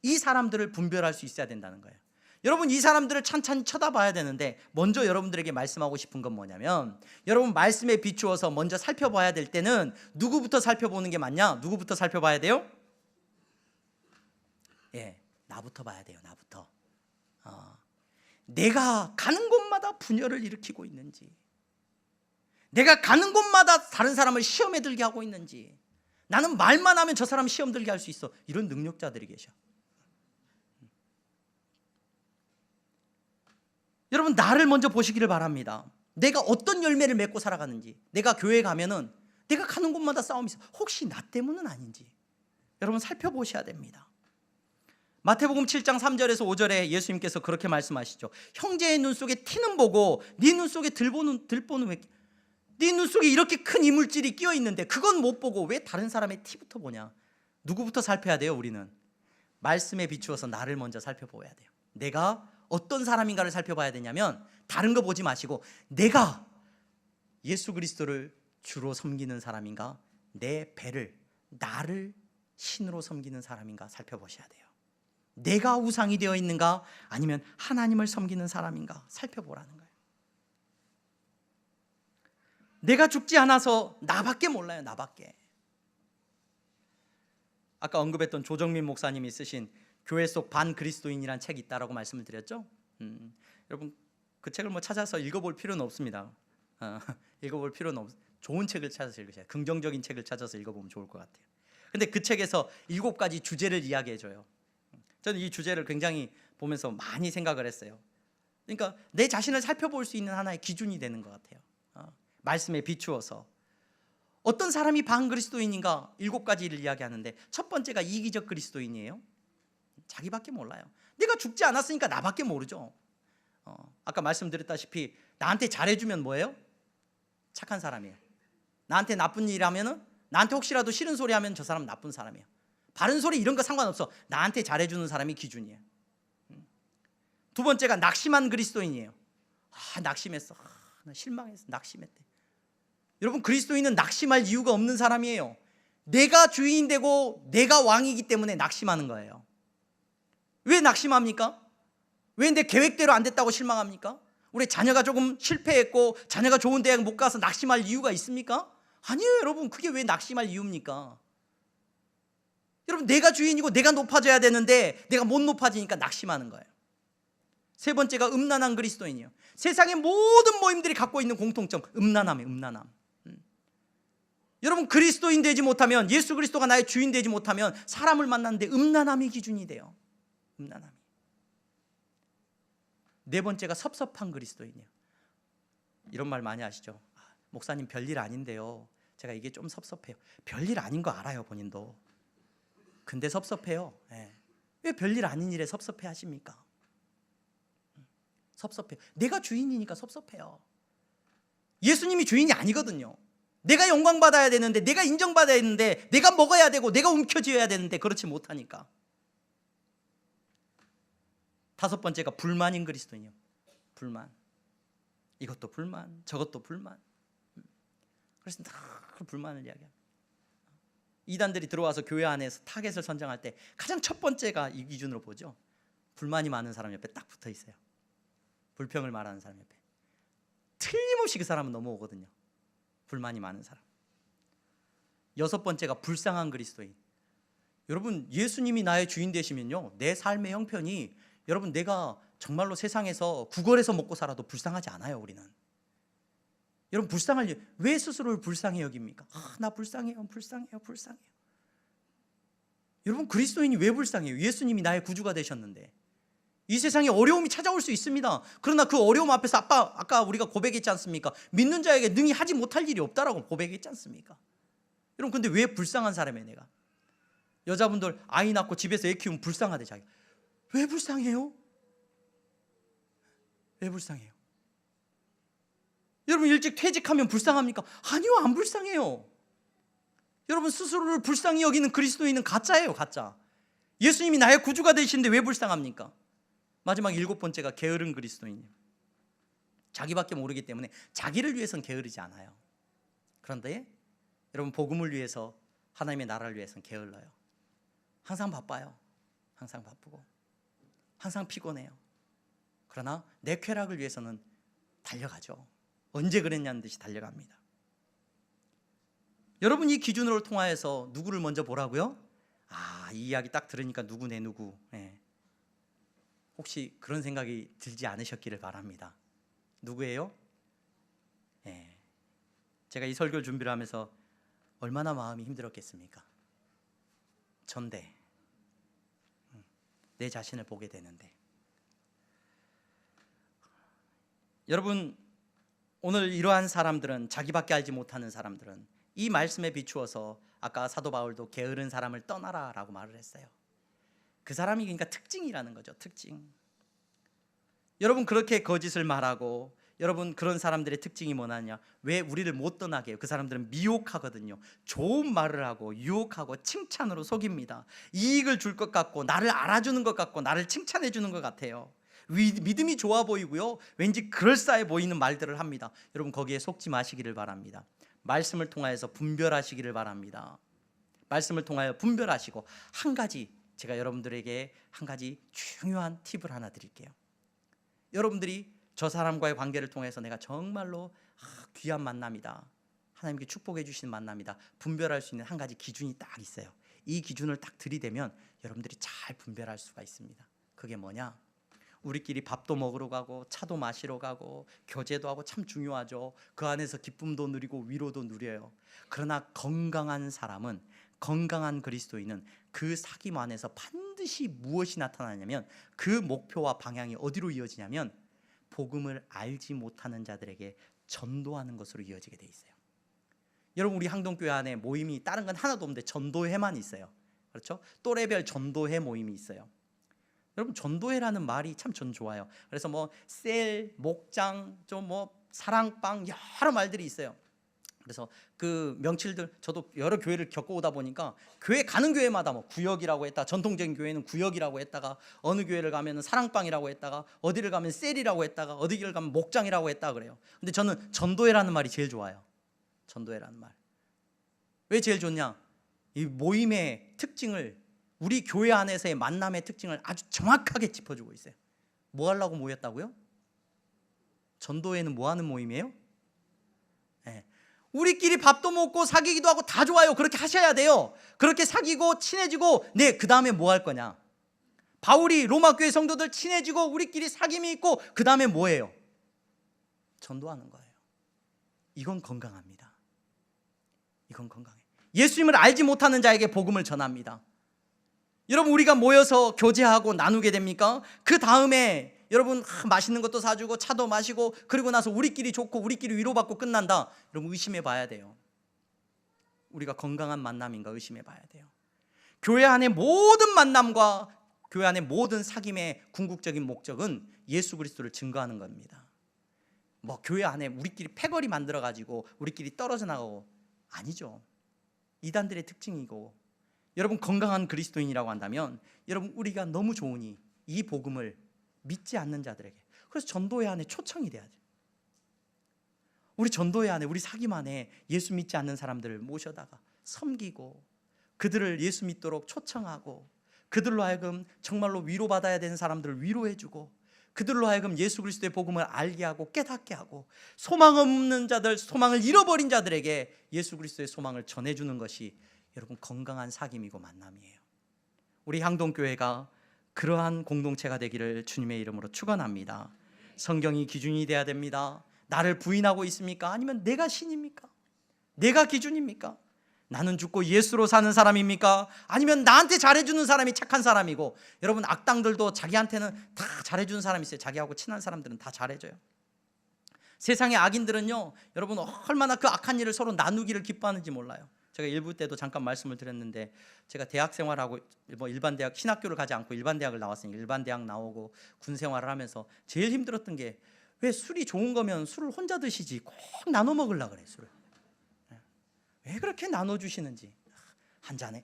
이 사람들을 분별할 수 있어야 된다는 거예요. 여러분, 이 사람들을 찬찬히 쳐다봐야 되는데 먼저 여러분들에게 말씀하고 싶은 건 뭐냐면, 여러분 말씀에 비추어서 먼저 살펴봐야 될 때는 누구부터 살펴보는 게 맞냐? 누구부터 살펴봐야 돼요? 나부터 봐야 돼요. 나부터. 내가 가는 곳마다 분열을 일으키고 있는지, 내가 가는 곳마다 다른 사람을 시험에 들게 하고 있는지, 나는 말만 하면 저 사람 시험 들게 할 수 있어, 이런 능력자들이 계셔. 여러분, 나를 먼저 보시기를 바랍니다. 내가 어떤 열매를 맺고 살아가는지. 내가 교회 가면은 내가 가는 곳마다 싸움이 있어. 혹시 나 때문은 아닌지 여러분 살펴보셔야 됩니다. 마태복음 7장 3절에서 5절에 예수님께서 그렇게 말씀하시죠. 형제의 눈 속에 티는 보고 네 눈 속에 들보는 왜, 네 눈 속에 이렇게 큰 이물질이 끼어 있는데 그건 못 보고 왜 다른 사람의 티부터 보냐. 누구부터 살펴야 돼요? 우리는 말씀에 비추어서 나를 먼저 살펴봐야 돼요. 내가 어떤 사람인가를 살펴봐야 되냐면 다른 거 보지 마시고 내가 예수 그리스도를 주로 섬기는 사람인가, 내 배를 나를 신으로 섬기는 사람인가 살펴보셔야 돼요. 내가 우상이 되어 있는가 아니면 하나님을 섬기는 사람인가 살펴보라는 거예요. 내가 죽지 않아서 나밖에 몰라요. 나밖에. 아까 언급했던 조정민 목사님이 쓰신 교회 속 반그리스도인이란 책이 있다라고 말씀을 드렸죠. 여러분 그 책을 뭐 찾아서 읽어볼 필요는 없습니다. 읽어볼 필요는 없. 좋은 책을 찾아서 읽으셔야 돼요. 긍정적인 책을 찾아서 읽어보면 좋을 것 같아요. 근데 그 책에서 7가지 주제를 이야기해줘요. 저는 이 주제를 굉장히 보면서 많이 생각을 했어요. 그러니까 내 자신을 살펴볼 수 있는 하나의 기준이 되는 것 같아요. 말씀에 비추어서 어떤 사람이 반그리스도인인가 7가지를 이야기하는데 첫 번째가 이기적 그리스도인이에요. 자기밖에 몰라요. 내가 죽지 않았으니까 나밖에 모르죠. 아까 말씀드렸다시피 나한테 잘해주면 뭐예요? 착한 사람이에요. 나한테 나쁜 일 하면은, 나한테 혹시라도 싫은 소리 하면 저 사람 나쁜 사람이에요. 바른 소리 이런 거 상관없어. 나한테 잘해주는 사람이 기준이에요. 두 번째가 낙심한 그리스도인이에요. 낙심했어. 나 실망했어. 낙심했대. 여러분 그리스도인은 낙심할 이유가 없는 사람이에요. 내가 주인 되고 내가 왕이기 때문에 낙심하는 거예요. 왜 낙심합니까? 왜 내 계획대로 안 됐다고 실망합니까? 우리 자녀가 조금 실패했고 자녀가 좋은 대학 못 가서 낙심할 이유가 있습니까? 아니에요. 여러분 그게 왜 낙심할 이유입니까? 여러분 내가 주인이고 내가 높아져야 되는데 내가 못 높아지니까 낙심하는 거예요. 세 번째가 음란한 그리스도인이에요. 세상의 모든 모임들이 갖고 있는 공통점, 음란함이에요. 음란함. 여러분 그리스도인 되지 못하면, 예수 그리스도가 나의 주인 되지 못하면 사람을 만났는데 음란함이 기준이 돼요. 음란함이. 네 번째가 섭섭한 그리스도인이에요. 이런 말 많이 하시죠. 목사님 별일 아닌데요, 제가 이게 좀 섭섭해요. 별일 아닌 거 알아요 본인도. 근데 섭섭해요. 왜 별일 아닌 일에 섭섭해 하십니까? 섭섭해요. 내가 주인이니까 섭섭해요. 예수님이 주인이 아니거든요. 내가 영광 받아야 되는데, 내가 인정받아야 되는데, 내가 먹어야 되고 내가 움켜쥐어야 되는데 그렇지 못하니까. 다섯 번째가 불만인 그리스도인이요. 불만. 이것도 불만, 저것도 불만. 그래서 다 불만을 이야기합니다. 이단들이 들어와서 교회 안에서 타겟을 선정할 때 가장 첫 번째가 이 기준으로 보죠. 불만이 많은 사람 옆에 딱 붙어 있어요. 불평을 말하는 사람 옆에 틀림없이 그 사람은 넘어오거든요. 불만이 많은 사람. 여섯 번째가 불쌍한 그리스도인. 여러분 예수님이 나의 주인 되시면요, 내 삶의 형편이, 여러분 내가 정말로 세상에서 구걸해서 먹고 살아도 불쌍하지 않아요. 우리는. 여러분 불쌍할 일, 왜 스스로를 불쌍히 여깁니까? 나 불쌍해요. 여러분 그리스도인이 왜 불쌍해요? 예수님이 나의 구주가 되셨는데. 이 세상에 어려움이 찾아올 수 있습니다. 그러나 그 어려움 앞에서 아까 우리가 고백했지 않습니까? 믿는 자에게 능히 하지 못할 일이 없다라고 고백했지 않습니까? 여러분 근데 왜 불쌍한 사람이에요? 내가 여자분들 아이 낳고 집에서 애 키우면 불쌍하대. 자기 왜 불쌍해요? 왜 불쌍해요? 여러분 일찍 퇴직하면 불쌍합니까? 아니요, 안 불쌍해요. 여러분 스스로를 불쌍히 여기는 그리스도인은 가짜예요. 가짜. 예수님이 나의 구주가 되시는데 왜 불쌍합니까? 마지막 일곱 번째가 게으른 그리스도인이에요. 자기밖에 모르기 때문에 자기를 위해서는 게으르지 않아요. 그런데 여러분 복음을 위해서, 하나님의 나라를 위해서는 게을러요. 항상 바빠요. 항상 바쁘고 항상 피곤해요. 그러나 내 쾌락을 위해서는 달려가죠. 언제 그랬냐는 듯이 달려갑니다. 여러분 이 기준으로 통하여서 누구를 먼저 보라고요? 이 이야기 딱 들으니까 누구네 누구. 혹시 그런 생각이 들지 않으셨기를 바랍니다. 누구예요? 제가 이 설교 준비를 하면서 얼마나 마음이 힘들었겠습니까? 전데 내 자신을 보게 되는데. 여러분 오늘 이러한 사람들은, 자기밖에 알지 못하는 사람들은 이 말씀에 비추어서 아까 사도 바울도 게으른 사람을 떠나라라고 말을 했어요. 그 사람이 그러니까 특징이라는 거죠. 특징. 여러분 그렇게 거짓을 말하고 여러분 그런 사람들의 특징이 뭐냐냐? 왜 우리를 못 떠나게 해요? 그 사람들은 미혹하거든요. 좋은 말을 하고 유혹하고 칭찬으로 속입니다. 이익을 줄 것 같고 나를 알아주는 것 같고 나를 칭찬해 주는 것 같아요. 믿음이 좋아 보이고요. 왠지 그럴싸해 보이는 말들을 합니다. 여러분 거기에 속지 마시기를 바랍니다. 말씀을 통하여서 분별하시기를 바랍니다. 말씀을 통하여 분별하시고 한 가지 제가 여러분들에게 한 가지 중요한 팁을 하나 드릴게요. 여러분들이 저 사람과의 관계를 통해서 내가 정말로 귀한 만남이다, 하나님께 축복해 주시는 만남이다 분별할 수 있는 한 가지 기준이 딱 있어요. 이 기준을 딱 들이대면 여러분들이 잘 분별할 수가 있습니다. 그게 뭐냐? 우리끼리 밥도 먹으러 가고 차도 마시러 가고 교제도 하고 참 중요하죠. 그 안에서 기쁨도 누리고 위로도 누려요. 그러나 건강한 사람은, 건강한 그리스도인은 그 사귐 안에서 반드시 무엇이 나타나냐면 그 목표와 방향이 어디로 이어지냐면 복음을 알지 못하는 자들에게 전도하는 것으로 이어지게 돼 있어요. 여러분 우리 항동교회 안에 모임이 다른 건 하나도 없는데 전도회만 있어요. 그렇죠? 또래별 전도회 모임이 있어요. 여러분 전도회라는 말이 참 전 좋아요. 그래서 뭐 셀, 목장, 좀 뭐 사랑방 여러 말들이 있어요. 그래서 그 명칭들 저도 여러 교회를 겪어오다 보니까 교회 가는 교회마다 뭐 구역이라고 했다, 전통적인 교회는 구역이라고 했다가 어느 교회를 가면은 사랑방이라고 했다가 어디를 가면 셀이라고 했다가 어디를 가면 목장이라고 했다 그래요. 근데 저는 전도회라는 말이 제일 좋아요. 전도회라는 말. 왜 제일 좋냐? 이 모임의 특징을, 우리 교회 안에서의 만남의 특징을 아주 정확하게 짚어주고 있어요. 뭐 하려고 모였다고요? 전도회는 뭐 하는 모임이에요? 네. 우리끼리 밥도 먹고 사귀기도 하고 다 좋아요. 그렇게 하셔야 돼요. 그렇게 사귀고 친해지고 그 다음에 뭐 할 거냐? 바울이 로마 교회 성도들 친해지고 우리끼리 사귐이 있고 그 다음에 뭐예요? 전도하는 거예요. 이건 건강합니다. 이건 건강해. 예수님을 알지 못하는 자에게 복음을 전합니다. 여러분 우리가 모여서 교제하고 나누게 됩니까? 그 다음에 여러분 맛있는 것도 사주고 차도 마시고 그리고 나서 우리끼리 좋고 우리끼리 위로받고 끝난다. 여러분 의심해 봐야 돼요. 우리가 건강한 만남인가 의심해 봐야 돼요. 교회 안의 모든 만남과 교회 안의 모든 사귐의 궁극적인 목적은 예수 그리스도를 증거하는 겁니다. 뭐 교회 안에 우리끼리 패거리 만들어 가지고 우리끼리 떨어져 나가고 아니죠. 이단들의 특징이고, 여러분 건강한 그리스도인이라고 한다면 여러분 우리가 너무 좋으니 이 복음을 믿지 않는 자들에게, 그래서 전도회 안에 초청이 돼야 돼요. 우리 전도회 안에 우리 사귐 안에 예수 믿지 않는 사람들을 모셔다가 섬기고 그들을 예수 믿도록 초청하고 그들로 하여금 정말로 위로받아야 되는 사람들을 위로해주고 그들로 하여금 예수 그리스도의 복음을 알게 하고 깨닫게 하고 소망 없는 자들, 소망을 잃어버린 자들에게 예수 그리스도의 소망을 전해주는 것이 여러분 건강한 사귐이고 만남이에요. 우리 향동교회가 그러한 공동체가 되기를 주님의 이름으로 축원합니다. 성경이 기준이 돼야 됩니다. 나를 부인하고 있습니까? 아니면 내가 신입니까? 내가 기준입니까? 나는 죽고 예수로 사는 사람입니까? 아니면 나한테 잘해주는 사람이 착한 사람이고, 여러분 악당들도 자기한테는 다 잘해주는 사람이 있어요. 자기하고 친한 사람들은 다 잘해줘요. 세상의 악인들은요, 여러분 얼마나 그 악한 일을 서로 나누기를 기뻐하는지 몰라요. 제가 일부 때도 잠깐 말씀을 드렸는데, 제가 대학 생활하고 일반 대학, 신학교를 가지 않고 일반 대학을 나왔으니 일반 대학 나오고 군 생활을 하면서 제일 힘들었던 게, 왜 술이 좋은 거면 술을 혼자 드시지 꼭 나눠 먹으려고 그래. 술을 왜 그렇게 나눠주시는지. 한 잔에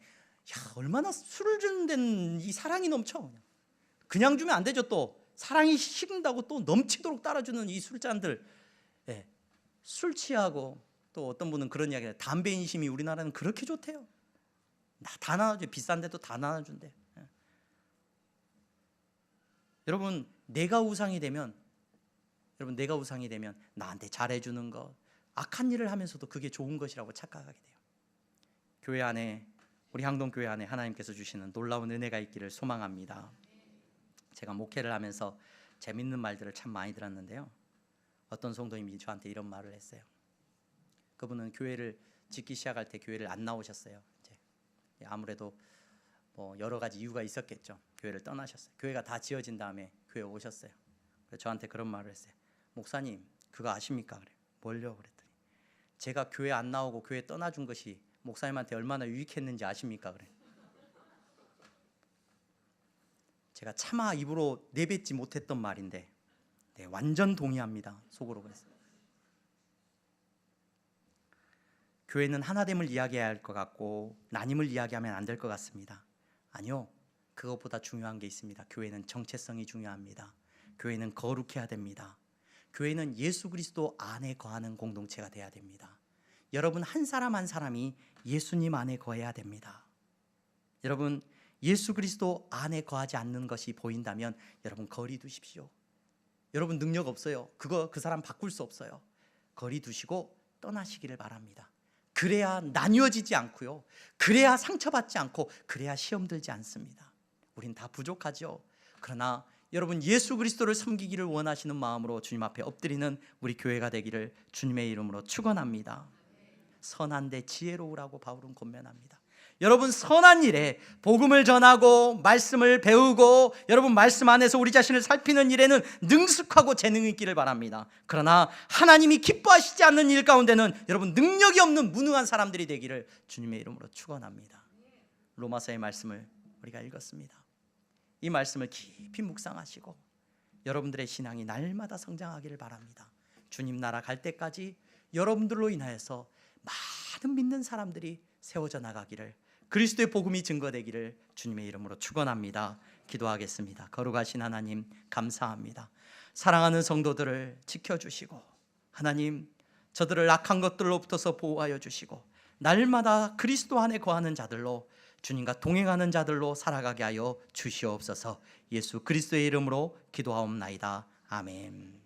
얼마나 술을 주는 데는 이 사랑이 넘쳐. 그냥 주면 안 되죠. 또 사랑이 식는다고 또 넘치도록 따라주는 이 술잔들. 술 취하고, 또 어떤 분은 그런 이야기를 해요. 담배 인심이 우리나라는 그렇게 좋대요. 다 나눠줘. 비싼데도 다 나눠준대. 여러분 내가 우상이 되면 나한테 잘해주는 것, 악한 일을 하면서도 그게 좋은 것이라고 착각하게 돼요. 교회 안에, 우리 향동교회 안에 하나님께서 주시는 놀라운 은혜가 있기를 소망합니다. 제가 목회를 하면서 재밌는 말들을 참 많이 들었는데요, 어떤 성도님이 저한테 이런 말을 했어요. 그분은 교회를 짓기 시작할 때 교회를 안 나오셨어요. 이제 아무래도 뭐 여러 가지 이유가 있었겠죠. 교회를 떠나셨어요. 교회가 다 지어진 다음에 교회 오셨어요. 그래서 저한테 그런 말을 했어요. 목사님 그거 아십니까? 그래. 뭘요? 그랬더니 제가 교회 안 나오고 교회 떠나준 것이 목사님한테 얼마나 유익했는지 아십니까? 그래. 제가 차마 입으로 내뱉지 못했던 말인데 네, 완전 동의합니다. 속으로 그랬어요. 교회는 하나됨을 이야기해야 할 것 같고 나님을 이야기하면 안 될 것 같습니다. 아니요, 그것보다 중요한 게 있습니다. 교회는 정체성이 중요합니다. 교회는 거룩해야 됩니다. 교회는 예수 그리스도 안에 거하는 공동체가 돼야 됩니다. 여러분 한 사람 한 사람이 예수님 안에 거해야 됩니다. 여러분 예수 그리스도 안에 거하지 않는 것이 보인다면 여러분 거리 두십시오. 여러분 능력 없어요. 그 사람 바꿀 수 없어요. 거리 두시고 떠나시기를 바랍니다. 그래야 나뉘어지지 않고요, 그래야 상처받지 않고, 그래야 시험 들지 않습니다. 우린 다 부족하죠. 그러나 여러분 예수 그리스도를 섬기기를 원하시는 마음으로 주님 앞에 엎드리는 우리 교회가 되기를 주님의 이름으로 축원합니다. 선한데 지혜로우라고 바울은 권면합니다. 여러분 선한 일에 복음을 전하고 말씀을 배우고 여러분 말씀 안에서 우리 자신을 살피는 일에는 능숙하고 재능이 있기를 바랍니다. 그러나 하나님이 기뻐하시지 않는 일 가운데는 여러분 능력이 없는 무능한 사람들이 되기를 주님의 이름으로 축원합니다. 로마서의 말씀을 우리가 읽었습니다. 이 말씀을 깊이 묵상하시고 여러분들의 신앙이 날마다 성장하기를 바랍니다. 주님 나라 갈 때까지 여러분들로 인하여서 많은 믿는 사람들이 세워져 나가기를, 그리스도의 복음이 증거되기를 주님의 이름으로 축원합니다. 기도하겠습니다. 거룩하신 하나님 감사합니다. 사랑하는 성도들을 지켜주시고 하나님 저들을 악한 것들로부터서 보호하여 주시고 날마다 그리스도 안에 거하는 자들로 주님과 동행하는 자들로 살아가게 하여 주시옵소서. 예수 그리스도의 이름으로 기도하옵나이다. 아멘.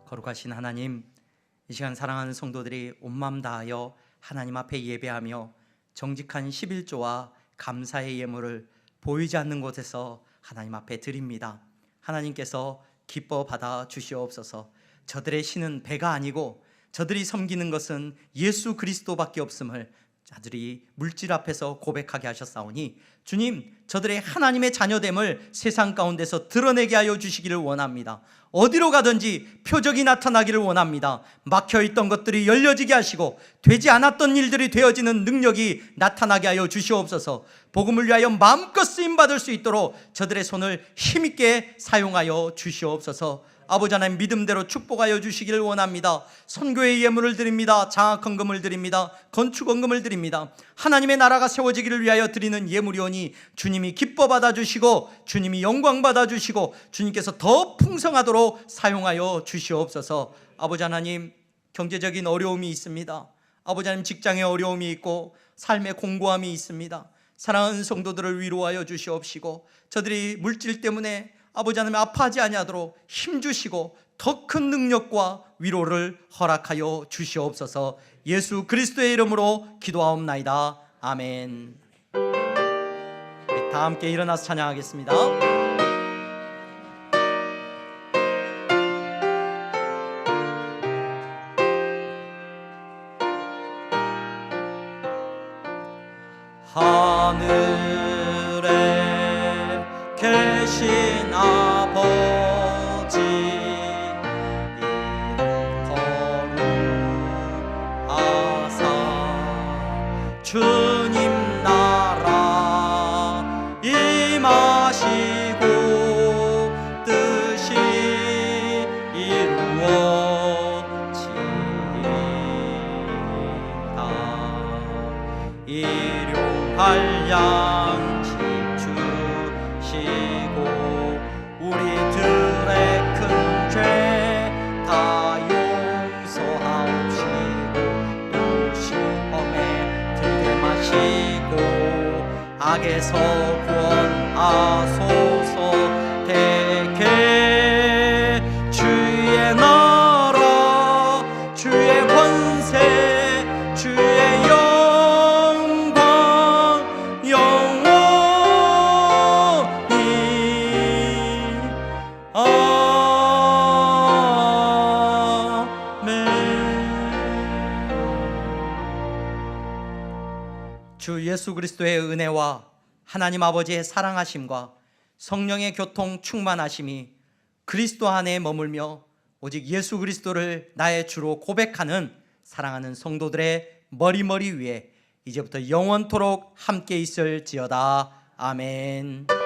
거룩하신 하나님, 이 시간 사랑하는 성도들이 온 마음 다하여 하나님 앞에 예배하며 정직한 11조와 감사의 예물을 보이지 않는 곳에서 하나님 앞에 드립니다. 하나님께서 기뻐 받아 주시옵소서. 저들의 신은 배가 아니고 저들이 섬기는 것은 예수 그리스도밖에 없음을 자들이 물질 앞에서 고백하게 하셨사오니 주님, 저들의 하나님의 자녀됨을 세상 가운데서 드러내게 하여 주시기를 원합니다. 어디로 가든지 표적이 나타나기를 원합니다. 막혀있던 것들이 열려지게 하시고 되지 않았던 일들이 되어지는 능력이 나타나게 하여 주시옵소서. 복음을 위하여 마음껏 쓰임받을 수 있도록 저들의 손을 힘있게 사용하여 주시옵소서. 아버지 하나님, 믿음대로 축복하여 주시기를 원합니다. 선교의 예물을 드립니다. 장학헌금을 드립니다. 건축헌금을 드립니다. 하나님의 나라가 세워지기를 위하여 드리는 예물이오니 주님이 기뻐 받아주시고 주님이 영광 받아주시고 주님께서 더 풍성하도록 사용하여 주시옵소서. 아버지 하나님, 경제적인 어려움이 있습니다. 아버지 하나님, 직장에 어려움이 있고 삶의 공고함이 있습니다. 사랑하는 성도들을 위로하여 주시옵시고 저들이 물질 때문에 아버지 하나님 아파하지 아니하도록 힘주시고 더 큰 능력과 위로를 허락하여 주시옵소서. 예수 그리스도의 이름으로 기도하옵나이다. 아멘. 다 함께 일어나서 찬양하겠습니다. 하늘에 계신 아버지, 이름 거룩하사 주님 나 일용할 양식 주시고 우리들의 큰 죄 다 용서하옵시고 또 시험에 들게 마시고 악에서 구원하소서. 대개 주의 나라 주의 권세 주의 영광 영원히 아멘. 주 예수 그리스도의 은혜와 하나님 아버지의 사랑하심과 성령의 교통 충만하심이 그리스도 안에 머물며 오직 예수 그리스도를 나의 주로 고백하는 사랑하는 성도들의 머리 위에 이제부터 영원토록 함께 있을지어다. 아멘.